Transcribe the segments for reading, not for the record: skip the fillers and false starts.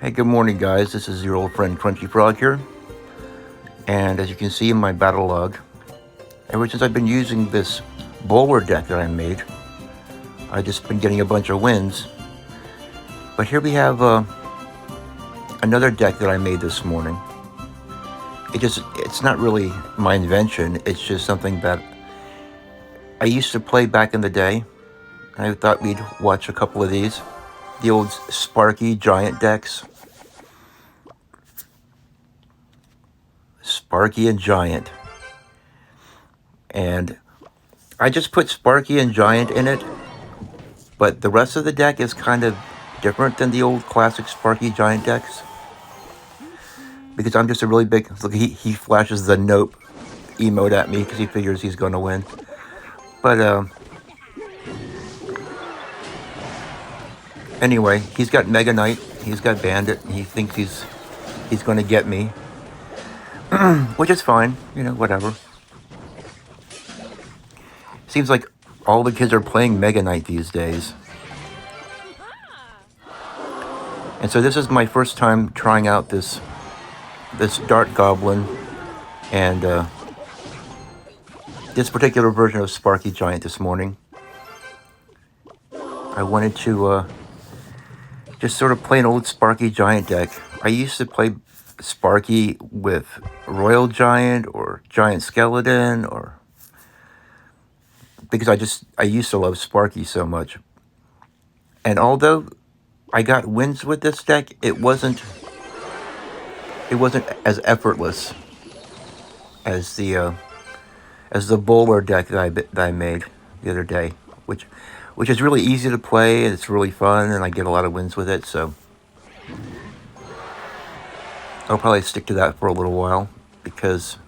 Hey, good morning, guys. This is your old friend Crunchy Frog here. And as you can see in my battle log, ever since I've been using this bowler deck that I made, I've just been getting a bunch of wins. But here we have another deck that I made this morning. It's not really my invention. It's just something that I used to play back in the day. I thought we'd watch a couple of these. The old Sparky giant decks. Sparky and Giant. And I just put Sparky and Giant in it, but the rest of the deck is kind of different than the old classic Sparky Giant decks. Because I'm just a really big... Look, he flashes the nope emote at me because he figures he's going to win. But, anyway, he's got Mega Knight, he's got Bandit, and he thinks he's going to get me. Which is fine, whatever. Seems like all the kids are playing Mega Knight these days. And so this is my first time trying out this Dart Goblin and this particular version of Sparky Giant this morning. I wanted to just sort of play an old Sparky Giant deck. I used to play Sparky with Royale Giant or Giant Skeleton, or because I used to love Sparky so much. And although I got wins with this deck, it wasn't as effortless as the bowler deck that I made the other day, which is really easy to play, and it's really fun, and I get a lot of wins with it. So I'll probably stick to that for a little while because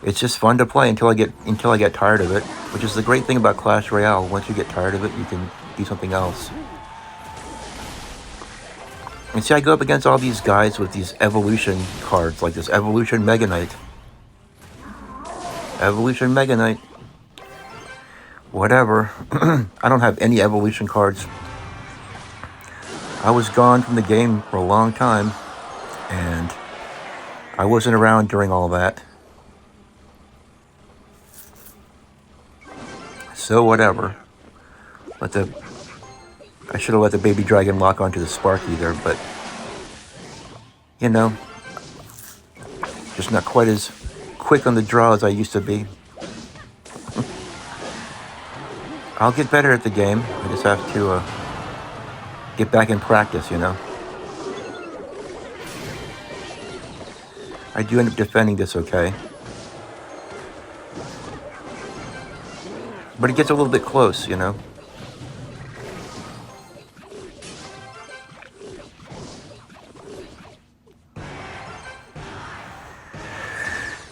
it's just fun to play until I get tired of it, which is the great thing about Clash Royale. Once you get tired of it, you can do something else. And see, I go up against all these guys with these evolution cards, like this Evolution Mega Knight. Evolution Mega Knight. Whatever. I don't have any evolution cards. I was gone from the game for a long time, and I wasn't around during all that. So whatever. I should have let the baby dragon lock onto the Sparky there, but just not quite as quick on the draw as I used to be. I'll get better at the game. I just have to get back in practice, I do end up defending this okay. But it gets a little bit close, But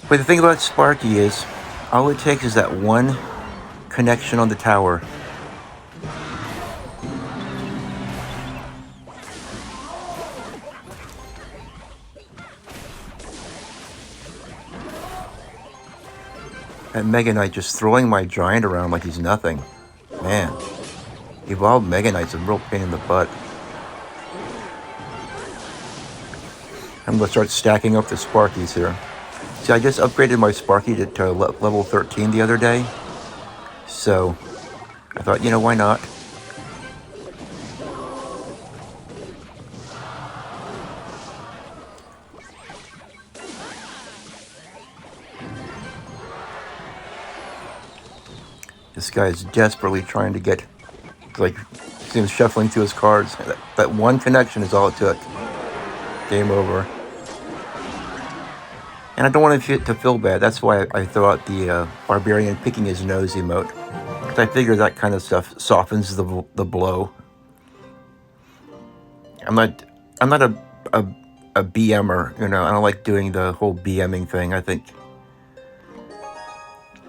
the thing about Sparky is, all it takes is that one connection on the tower. And Mega Knight just throwing my giant around like he's nothing. Man, evolved Mega Knight's a real pain in the butt. I'm gonna start stacking up the Sparkies here. See, I just upgraded my Sparky to level 13 the other day. So, I thought, why not? This guy is desperately trying to get, seems shuffling through his cards. That one connection is all it took. Game over. And I don't want it to feel bad. That's why I throw out the barbarian picking his nose emote. Because I figure that kind of stuff softens the blow. I'm not a BMer, I don't like doing the whole BMing thing. I think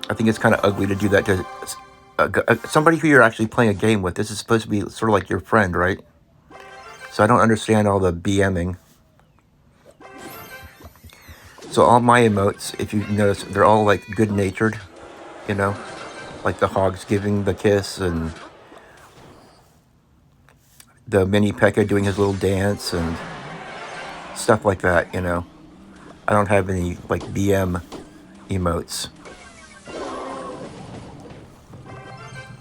it's kind of ugly to do that to somebody who you're actually playing a game with. This is supposed to be sort of like your friend, right? So I don't understand all the BMing. So all my emotes, if you notice, they're all like good-natured, like the hogs giving the kiss, and the mini P.E.K.K.A. doing his little dance, and stuff like that, you know. I don't have any, like, BM emotes.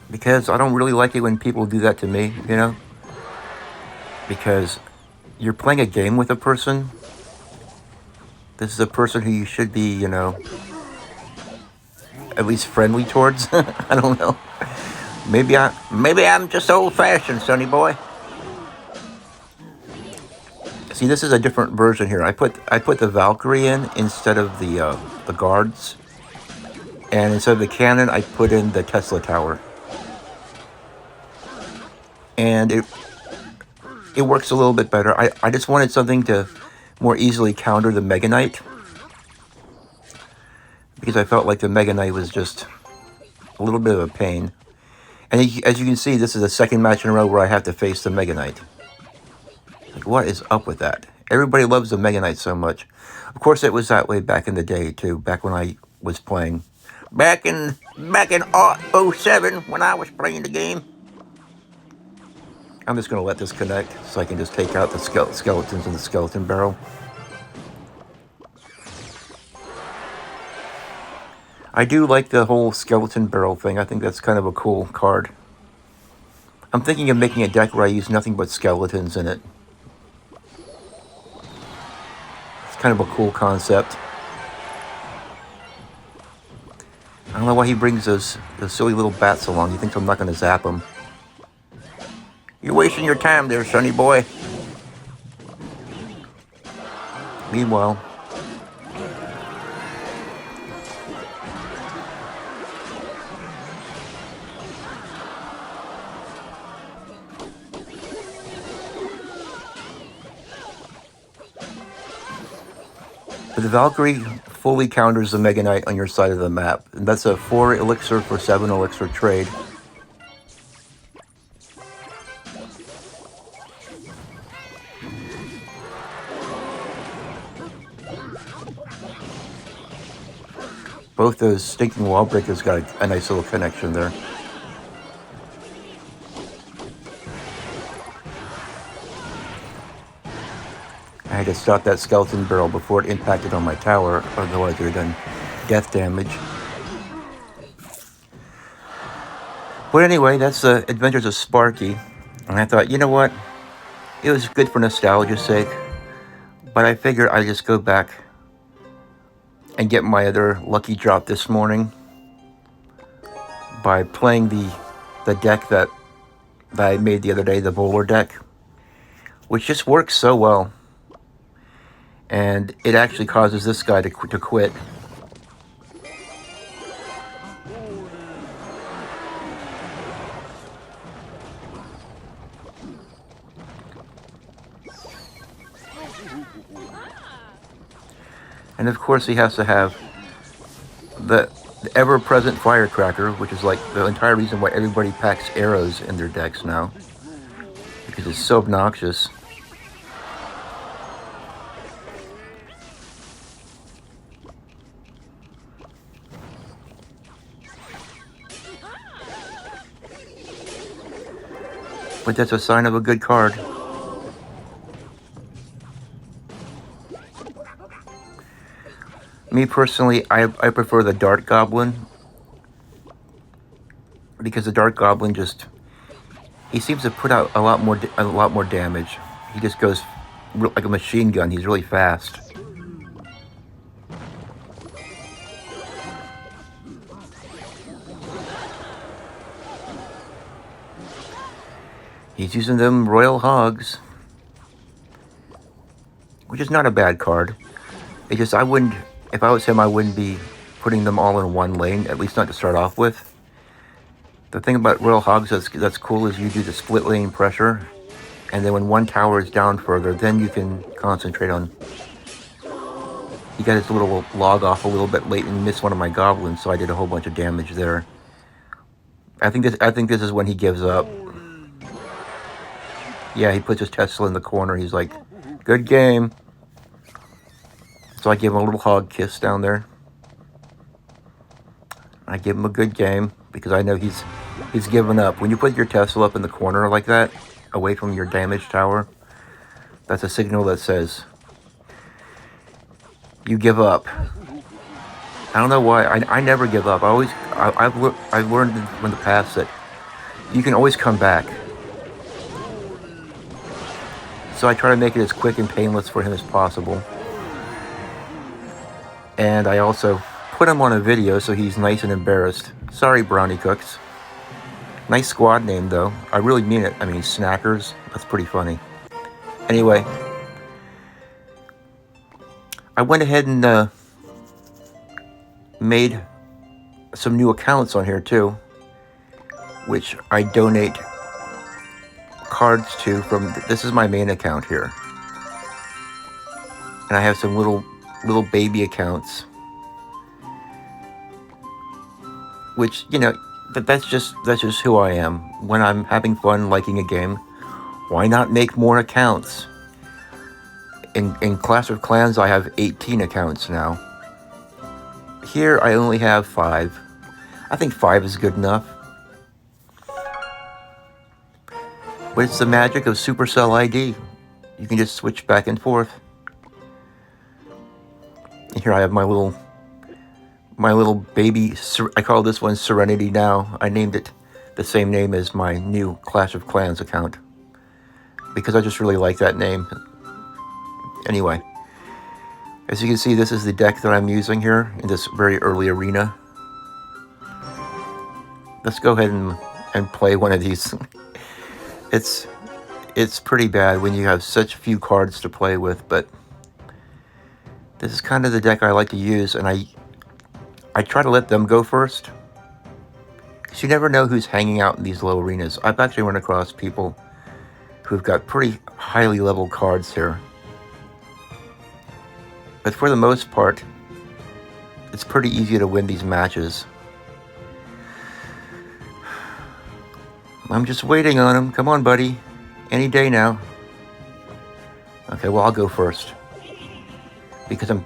Because I don't really like it when people do that to me, you know. Because you're playing a game with a person. This is a person who you should be, you know, at least friendly towards. I don't know. Maybe I'm just old-fashioned, sonny boy. See, this is a different version here. I put the Valkyrie in instead of the guards, and instead of the cannon, I put in the Tesla tower, and it works a little bit better. I just wanted something to more easily counter the Mega Knight, because I felt like the Mega Knight was just a little bit of a pain. And as you can see, this is the second match in a row where I have to face the Mega Knight. Like, what is up with that? Everybody loves the Mega Knight so much. Of course, it was that way back in the day, too. Back when I was playing. Back in '07, when I was playing the game. I'm just going to let this connect so I can just take out the skeletons in the skeleton barrel. I do like the whole skeleton barrel thing. I think that's kind of a cool card. I'm thinking of making a deck where I use nothing but skeletons in it. Kind of a cool concept. I don't know why he brings those silly little bats along. He thinks I'm not going to zap him. You're wasting your time there, sonny boy. Meanwhile, but the Valkyrie fully counters the Mega Knight on your side of the map. And that's a 4 elixir for 7 elixir trade. Both those stinking wall breakers got a nice little connection there. I had to stop that skeleton barrel before it impacted on my tower, otherwise it would have done death damage. But anyway, that's the Adventures of Sparky. And I thought, you know what? It was good for nostalgia's sake. But I figured I'd just go back and get my other lucky drop this morning by playing the deck that I made the other day, the bowler deck, which just works so well. And it actually causes this guy to quit. And of course he has to have the ever-present firecracker, which is like the entire reason why everybody packs arrows in their decks now. Because it's so obnoxious. But that's a sign of a good card. Me personally, I prefer the Dart Goblin. Because the Dart Goblin he seems to put out a lot more damage. He just goes like a machine gun. He's really fast. He's using them Royal Hogs, which is not a bad card. It just, if I was him, I wouldn't be putting them all in one lane, at least not to start off with. The thing about Royal Hogs that's cool is you do the split lane pressure, and then when one tower is down further, then you can concentrate on... He got his little log off a little bit late and missed one of my goblins, so I did a whole bunch of damage there. I think this is when he gives up. Yeah, he puts his Tesla in the corner. He's like, good game. So I give him a little hog kiss down there. I give him a good game because I know he's given up. When you put your Tesla up in the corner like that, away from your damage tower, that's a signal that says you give up. I don't know why. I never give up. I've learned from the past that you can always come back. So I try to make it as quick and painless for him as possible. And I also put him on a video so he's nice and embarrassed. Sorry, Brownie Cooks. Nice squad name, though. I really mean it. I mean, Snackers. That's pretty funny. Anyway, I went ahead and made some new accounts on here, too, which I donate cards to from... This is my main account here. And I have some little baby accounts, which, you know, that's just who I am. When I'm having fun liking a game, why not make more accounts? In Clash of Clans, I have 18 accounts now. Here, I only have 5. I think 5 is good enough. But it's the magic of Supercell ID. You can just switch back and forth. And here I have my little baby. I call this one Serenity Now. I named it the same name as my new Clash of Clans account because I just really like that name. Anyway, as you can see, this is the deck that I'm using here in this very early arena. Let's go ahead and play one of these. It's pretty bad when you have such few cards to play with, but this is kind of the deck I like to use, and I try to let them go first, because you never know who's hanging out in these low arenas. I've actually run across people who've got pretty highly leveled cards here. But for the most part, it's pretty easy to win these matches. I'm just waiting on him. Come on, buddy. Any day now. Okay, well, I'll go first, because I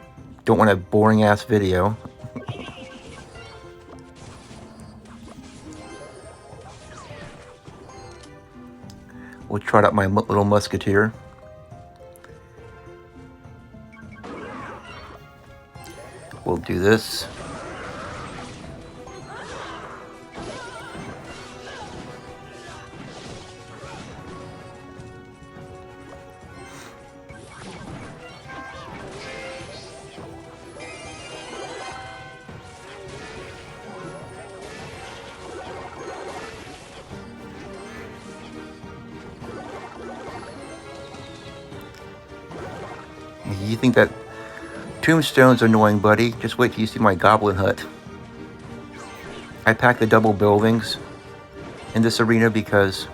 don't want a boring-ass video. We'll trot out my little musketeer. We'll do this. You think that tombstone's annoying, buddy? Just wait till you see my goblin hut. I pack the double buildings in this arena because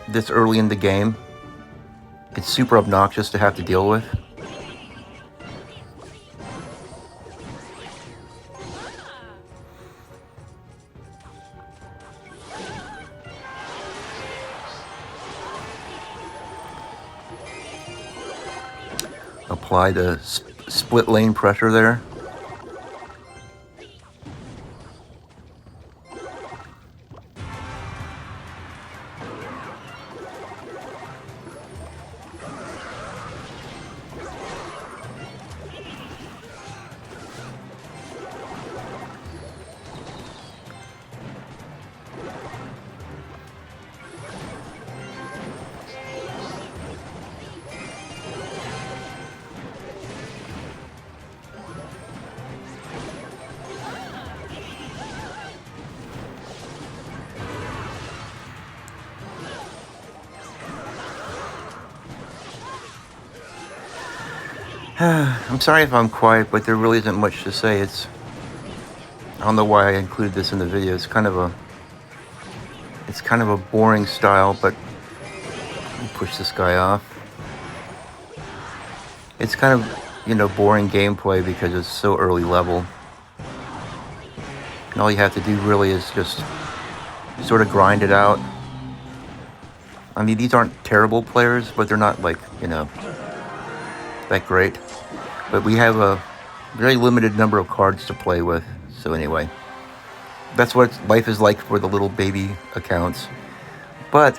this early in the game, it's super obnoxious to have to deal with. Apply the split lane pressure there. I'm sorry if I'm quiet, but there really isn't much to say. I don't know why I included this in the video. It's kind of a boring style, but let me push this guy off. It's kind of, boring gameplay because it's so early level. And all you have to do really is just sort of grind it out. I mean, these aren't terrible players, but they're not like, that great. But we have a very limited number of cards to play with. So anyway, that's what life is like for the little baby accounts. But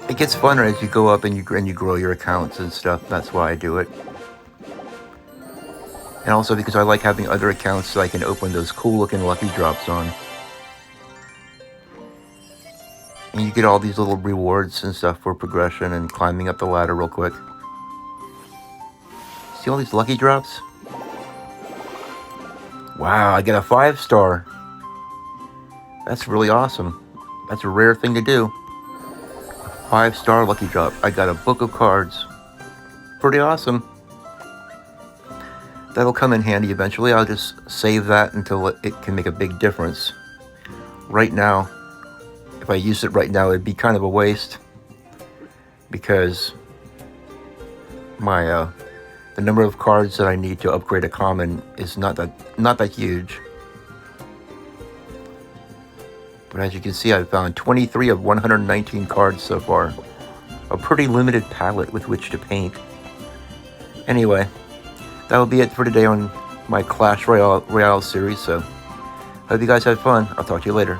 it gets funner as you go up and you grow your accounts and stuff. That's why I do it. And also because I like having other accounts so I can open those cool looking lucky drops on. And you get all these little rewards and stuff for progression and climbing up the ladder real quick. See all these lucky drops? Wow, I get a 5-star. That's really awesome. That's a rare thing to do. 5-star lucky drop. I got a book of cards. Pretty awesome. That'll come in handy eventually. I'll just save that until it can make a big difference. Right now, if I use it right now, it'd be kind of a waste because my the number of cards that I need to upgrade a common is not that huge. But as you can see, I've found 23 of 119 cards so far. A pretty limited palette with which to paint. Anyway, that'll be it for today on my Clash Royale series. So, hope you guys had fun. I'll talk to you later.